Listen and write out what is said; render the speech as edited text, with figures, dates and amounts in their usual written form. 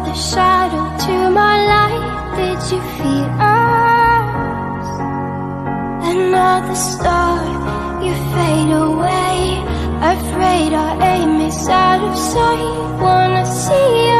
the shadow to my light. Did you feel us? Another star, you fade away. Afraid our aim is out of sight. Wanna see